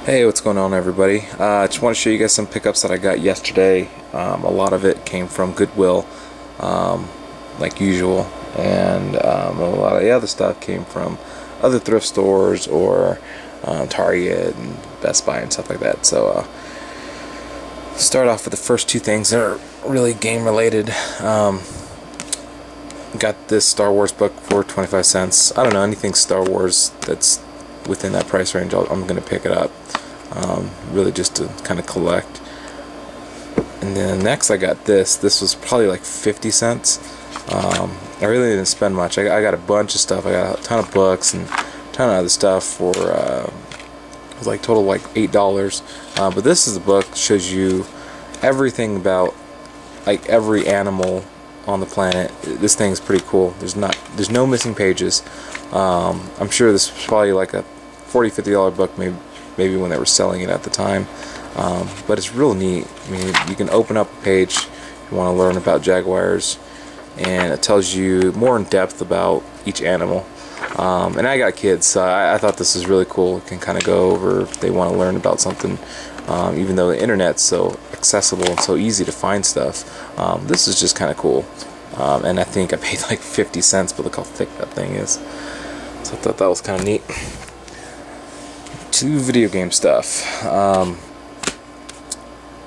Hey, what's going on, everybody? Just want to show you guys some pickups that I got yesterday. A lot of it came from Goodwill, like usual, and a lot of the other stuff came from other thrift stores or Target and Best Buy and stuff like that. So start off with the first two things that are really game related. Got this Star Wars book for 25 cents. I don't know, anything Star Wars that's within that price range, I'm going to pick it up. Really just to kind of collect. And then next I got this. This was probably like 50 cents. I really didn't spend much. I got a bunch of stuff. I got a ton of books and a ton of other stuff for it was like total like $8. But this is a book that shows you everything about like every animal on the planet. This thing is pretty cool. There's no missing pages. I'm sure this was probably like a $40-50 book maybe when they were selling it at the time, but it's real neat. I mean, you can open up a page if you want to learn about jaguars, and it tells you more in depth about each animal. And I got kids, so I thought this was really cool. It can kind of go over if they want to learn about something, even though the internet's so accessible and so easy to find stuff. This is just kind of cool, and I think I paid like 50 cents, but look how thick that thing is. So I thought that was kind of neat. To video game stuff.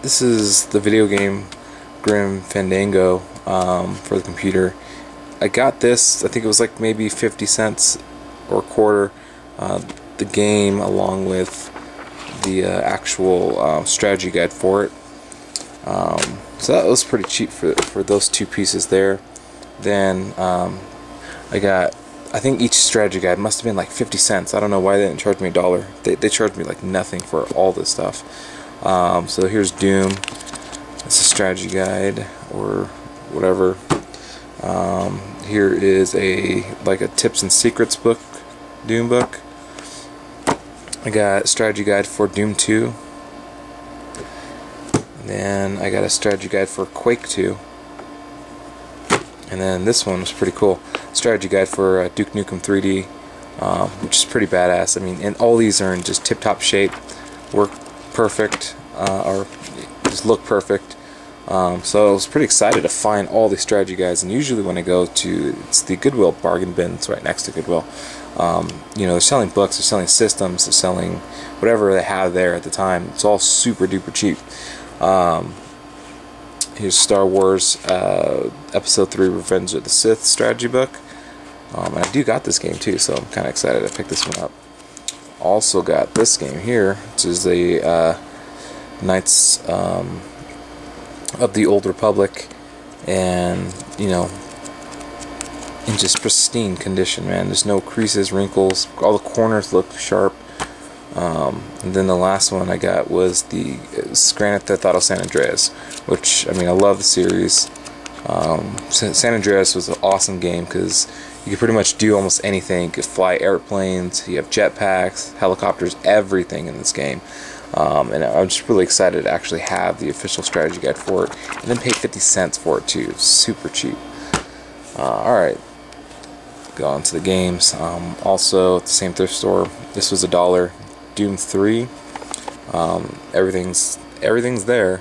This is the video game Grim Fandango for the computer. I got this, I think it was like maybe 50 cents or a quarter, the game along with the actual strategy guide for it. So that was pretty cheap for those two pieces there. Then I think each strategy guide must have been like 50 cents. I don't know why they didn't charge me $1. They charged me like nothing for all this stuff. So here's Doom. It's a strategy guide or whatever. Here is like a tips and secrets book, Doom book. I got a strategy guide for Doom 2. And then I got a strategy guide for Quake 2. And then this one was pretty cool. Strategy guide for Duke Nukem 3D, which is pretty badass. I mean, and all these are in just tip-top shape, work perfect, or just look perfect. So I was pretty excited to find all these strategy guides. And usually when I go to, it's the Goodwill bargain bin. It's right next to Goodwill. You know, they're selling books, they're selling systems, they're selling whatever they have there at the time. It's all super duper cheap. Here's Star Wars Episode 3 Revenge of the Sith strategy book. And I do got this game too, so I'm kind of excited to pick this one up. Also got this game here, which is the Knights of the Old Republic, and you know, in just pristine condition, man. There's no creases, wrinkles, all the corners look sharp. And then the last one I got was the Grand Theft Auto San Andreas, which, I mean, I love the series. San Andreas was an awesome game because you could pretty much do almost anything. You could fly airplanes, you have jetpacks, helicopters, everything in this game. And I'm just really excited to actually have the official strategy guide for it, and then pay 50 cents for it too. Super cheap. Alright, go on to the games. Also at the same thrift store, this was $1. Doom 3. Everything's there.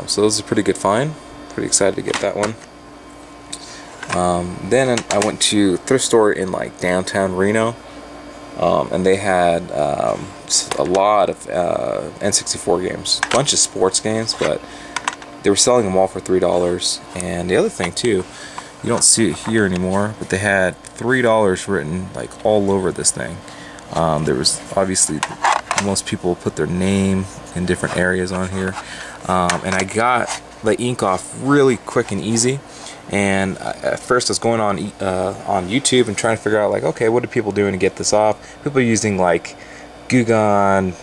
So those are pretty good find. Pretty excited to get that one. Then I went to a thrift store in like downtown Reno, and they had a lot of N64 games, a bunch of sports games, but they were selling them all for $3. And the other thing too, you don't see it here anymore, but they had $3 written like all over this thing. There was obviously, most people put their name in different areas on here, and I got the ink off really quick and easy. And at first I was going on YouTube and trying to figure out like, okay, what are people doing to get this off? People are using like Goo Gone,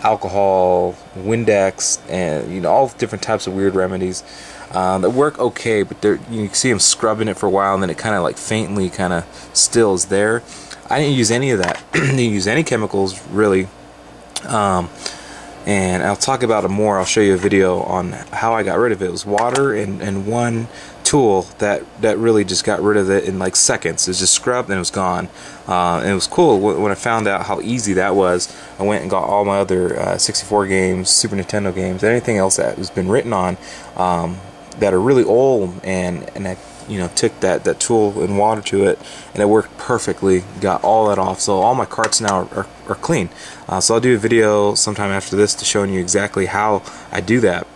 alcohol, Windex, and you know, all different types of weird remedies that work okay, but you can see them scrubbing it for a while, and then it kind of like faintly kind of still is there. I didn't use any of that. I didn't use any chemicals really, and I'll talk about it more. I'll show you a video on how I got rid of it. It was water and 1 tool that really just got rid of it in like seconds. It was just scrubbed and it was gone. And it was cool when I found out how easy that was. I went and got all my other 64 games, Super Nintendo games, anything else that has been written on that are really old, and I took that tool and water to it, and it worked perfectly. Got all that off, so all my carts now are clean. So I'll do a video sometime after this to showing you exactly how I do that.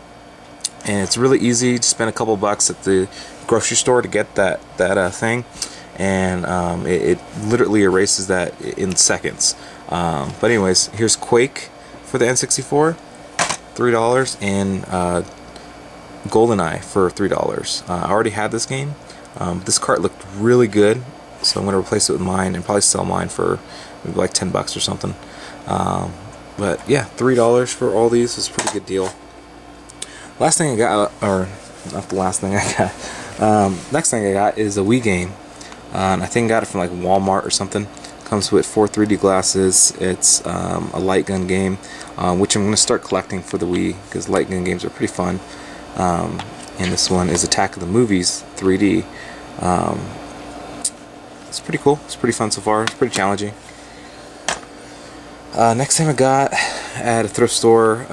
And it's really easy. Just spend a couple bucks at the grocery store to get that thing, and it literally erases that in seconds. But anyways, here's Quake for the N64, $3, and GoldenEye for $3. I already had this game. This cart looked really good, so I'm going to replace it with mine and probably sell mine for maybe like 10 bucks or something. But yeah, $3 for all these is a pretty good deal. Last thing I got, or not the last thing I got, next thing I got is a Wii game. And I think I got it from like Walmart or something. Comes with 4 3D glasses. It's a light gun game, which I'm going to start collecting for the Wii, because light gun games are pretty fun. And this one is Attack of the Movies 3D. It's pretty cool. It's pretty fun so far. It's pretty challenging. Next thing I got at a thrift store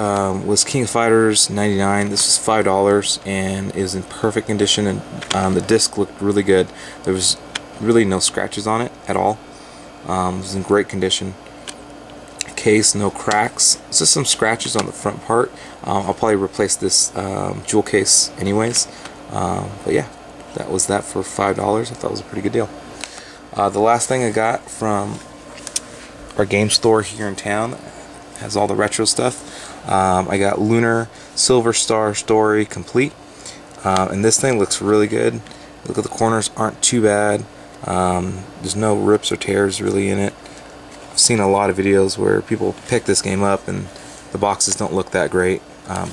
was King of Fighters 99. This was $5 and is in perfect condition, and the disc looked really good. There was really no scratches on it at all. It was in great condition. Case, no cracks. It's just some scratches on the front part. I'll probably replace this jewel case anyways. But yeah, that was that for $5. I thought it was a pretty good deal. The last thing I got from our game store here in town has all the retro stuff. I got Lunar Silver Star Story Complete, and this thing looks really good. Look at the corners, aren't too bad. There's no rips or tears really in it. I've seen a lot of videos where people pick this game up and the boxes don't look that great.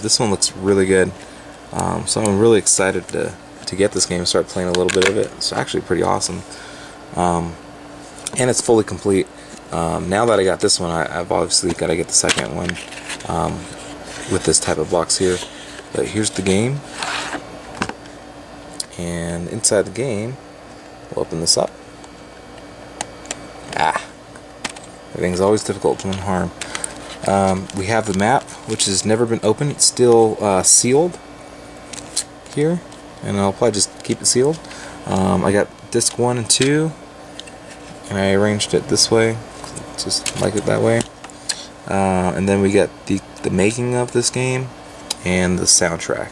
This one looks really good, so I'm really excited to get this game and start playing a little bit of it. It's actually pretty awesome, and it's fully complete. Now that I got this one, I've obviously got to get the second one with this type of box here. But here's the game, and inside the game, we'll open this up. Everything's always difficult to unharm. We have the map, which has never been opened. It's still sealed here, and I'll probably just keep it sealed. I got disc 1 and 2, and I arranged it this way, just like it that way. And then we got the making of this game and the soundtrack.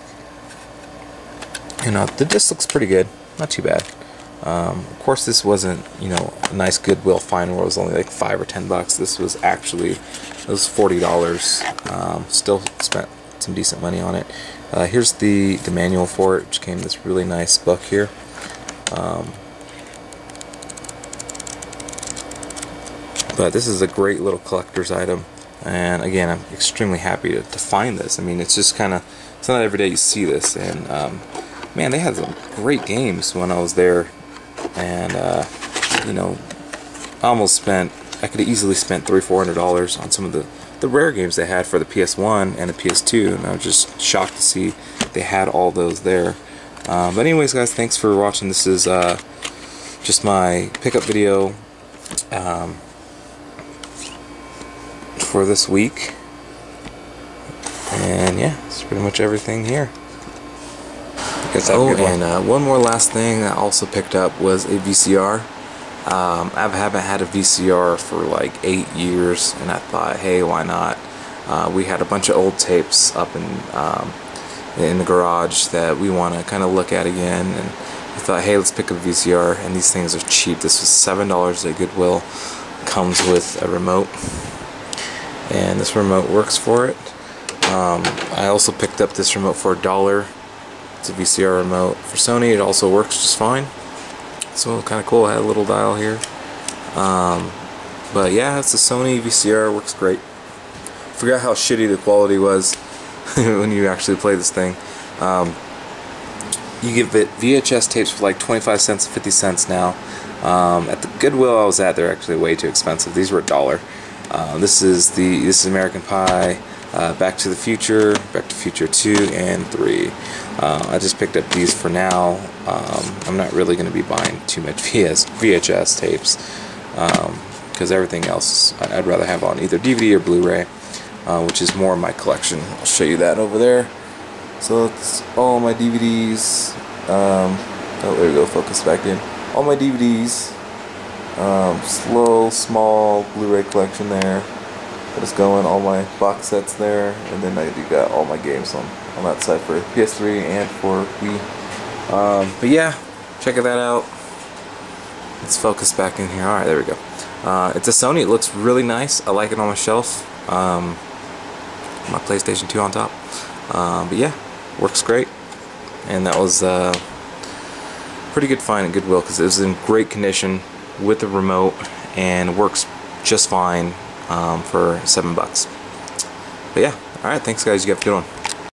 And the disc looks pretty good, not too bad. Of course, this wasn't, a nice Goodwill find where it was only like $5 or $10. This was actually, it was $40. Still spent some decent money on it. Here's the manual for it, which came in this really nice book here. But this is a great little collector's item, and again, I'm extremely happy to find this. I mean, it's just kind of, it's not every day you see this, and man, they had some great games when I was there. And I could have easily spent $300-400 on some of the rare games they had for the PS1 and the PS2, and I was just shocked to see they had all those there. But anyways, guys, thanks for watching. This is just my pickup video for this week, and yeah, it's pretty much everything here. Oh, and one more last thing I also picked up was a VCR. I haven't had a VCR for like 8 years, and I thought, hey, why not? We had a bunch of old tapes up in the garage that we want to kind of look at again, and we thought, hey, let's pick up a VCR, and these things are cheap. This was $7 at Goodwill. Comes with a remote, and this remote works for it. I also picked up this remote for $1. It's a VCR remote for Sony. It also works just fine, so kind of cool. I had a little dial here, but yeah, it's a Sony VCR. Works great. Forgot how shitty the quality was when you actually play this thing. You get VHS tapes for like 25 cents, 50 cents now. At the Goodwill I was at, they're actually way too expensive. These were $1. This is American Pie, Back to the Future, Back to Future 2 and 3. I just picked up these for now. I'm not really going to be buying too much VHS tapes because everything else I'd rather have on either DVD or Blu-ray, which is more of my collection. I'll show you that over there. So it's all my DVDs. Oh, there we go, focus back in. All my DVDs. Slow, small Blu-ray collection there. That is going, all my box sets there, and then I do got all my games on that side for PS3 and for Wii. But yeah, check that out. Let's focus back in here. Alright, there we go. It's a Sony. It looks really nice. I like it on my shelf. My PlayStation 2 on top. But yeah, works great. And that was pretty good find at Goodwill because it was in great condition with the remote and works just fine for $7. But yeah, alright, thanks guys, you have a good one.